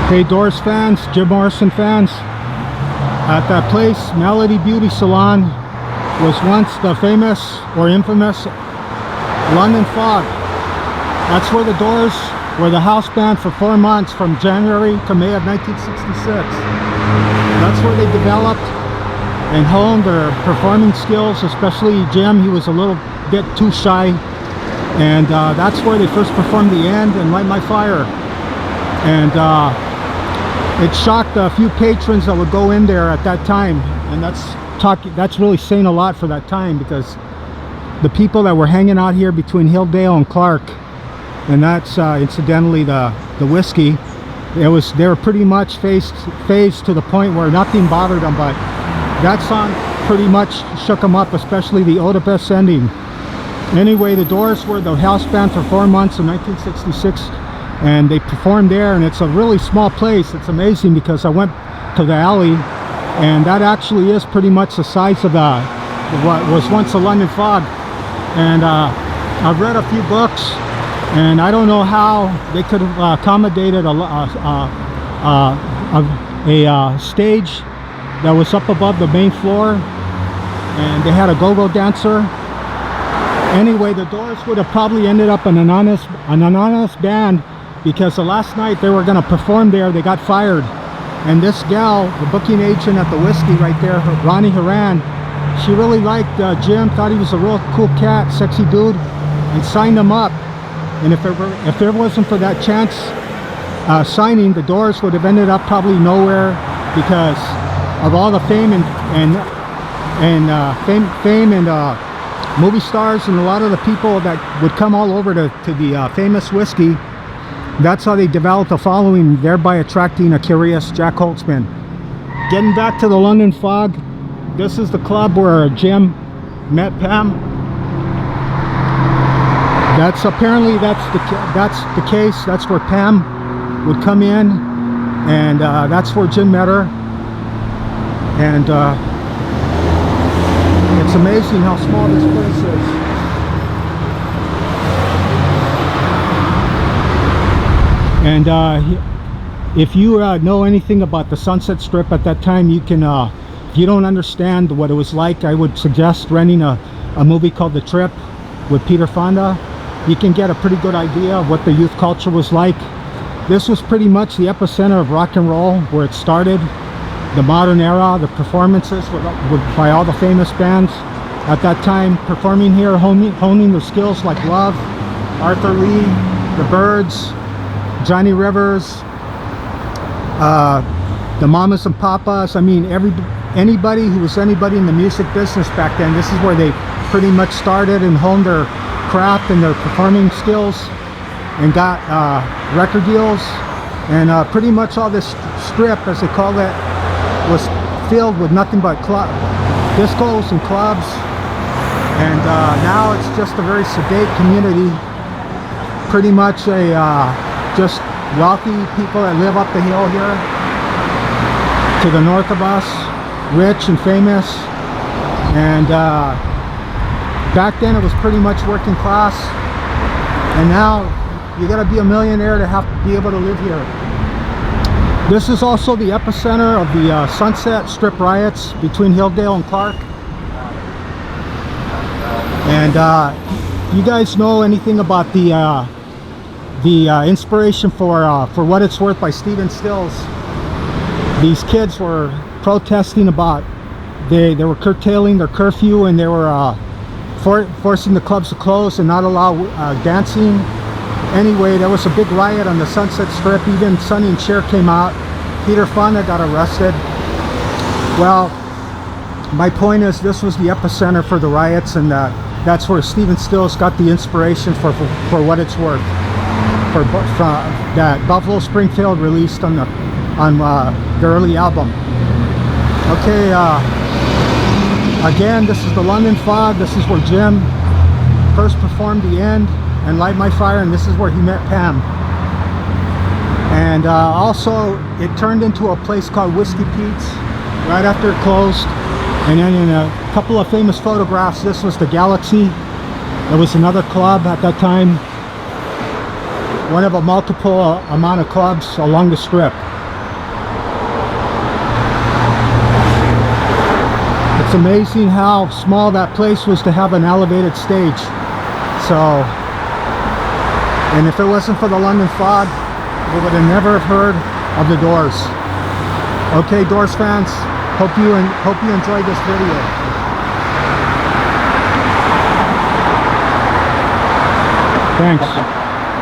Hey Doors fans, Jim Morrison fans, at that place, Melody Beauty Salon, was once the famous or infamous London Fog. That's where the Doors were the house band for 4 months, from January to May of 1966. That's where they developed and honed their performing skills, especially Jim. He was a little bit too shy, and that's where they first performed The End and Light My Fire. And it shocked a few patrons that would go in there at that time, and that's really saying a lot for that time, because the people that were hanging out here between Hilldale and Clark, and that's incidentally the Whisky, they were pretty much phased to the point where nothing bothered them. But that song pretty much shook them up, especially the Oedipus ending. Anyway, the Doors were the house band for 4 months in 1966, and they performed there, and it's a really small place. It's amazing, because I went to the alley, and that actually is pretty much the size of what was once a London Fog. And I've read a few books, and I don't know how they could have accommodated a stage that was up above the main floor, and they had a go-go dancer. Anyway, the Doors would have probably ended up an anonymous band, because the last night they were going to perform there, they got fired. And this gal, the booking agent at the Whisky right there, Ronnie Horan, she really liked Jim, thought he was a real cool cat, sexy dude, and signed him up. And if there wasn't for that chance signing, the Doors would have ended up probably nowhere, because of all the fame and movie stars, and a lot of the people that would come all over to the famous Whisky. That's how they developed a following, thereby attracting a curious Jack Holtzman. Getting back to the London Fog, this is the club where Jim met Pam. That's apparently that's the case. That's where Pam would come in, and that's where Jim met her. And it's amazing how small this place is. And if you know anything about the Sunset Strip at that time, you can, if you don't understand what it was like, I would suggest renting a movie called The Trip with Peter Fonda. You can get a pretty good idea of what the youth culture was like. This was pretty much the epicenter of rock and roll, where it started. The modern era, the performances by all the famous bands at that time performing here, honing their skills, like Love, Arthur Lee, the Byrds, Johnny Rivers, the Mamas and Papas. I mean, anybody who was anybody in the music business back then, this is where they pretty much started and honed their craft and their performing skills, and got record deals. And pretty much all this strip, as they call it, was filled with nothing but discos and clubs. And now it's just a very sedate community, pretty much just wealthy people that live up the hill here to the north of us, rich and famous. And back then it was pretty much working class, and now you gotta be a millionaire to have to be able to live here. This is also the epicenter of the Sunset Strip riots between Hilldale and Clark. And you guys know anything about the inspiration for What It's Worth by Stephen Stills? These kids were protesting about they were curtailing their curfew, and they were forcing the clubs to close and not allow dancing. Anyway, there was a big riot on the Sunset Strip. Even Sonny and Cher came out. Peter Fonda got arrested. Well, my point is, this was the epicenter for the riots, and that's where Stephen Stills got the inspiration for What It's Worth, that Buffalo Springfield released on the early album. Okay, again, this is the London Fog. This is where Jim first performed The End and Light My Fire, and this is where he met Pam. And also, it turned into a place called Whiskey Pete's right after it closed. And then in a couple of famous photographs, this was the Galaxy. There was another club at that time, one of a multiple amount of clubs along the strip. amazing how small that place was to have an elevated stage. So, and if it wasn't for the London fog, we would have never heard of the Doors. Okay, Doors fans, hope you enjoyed this video. Thanks.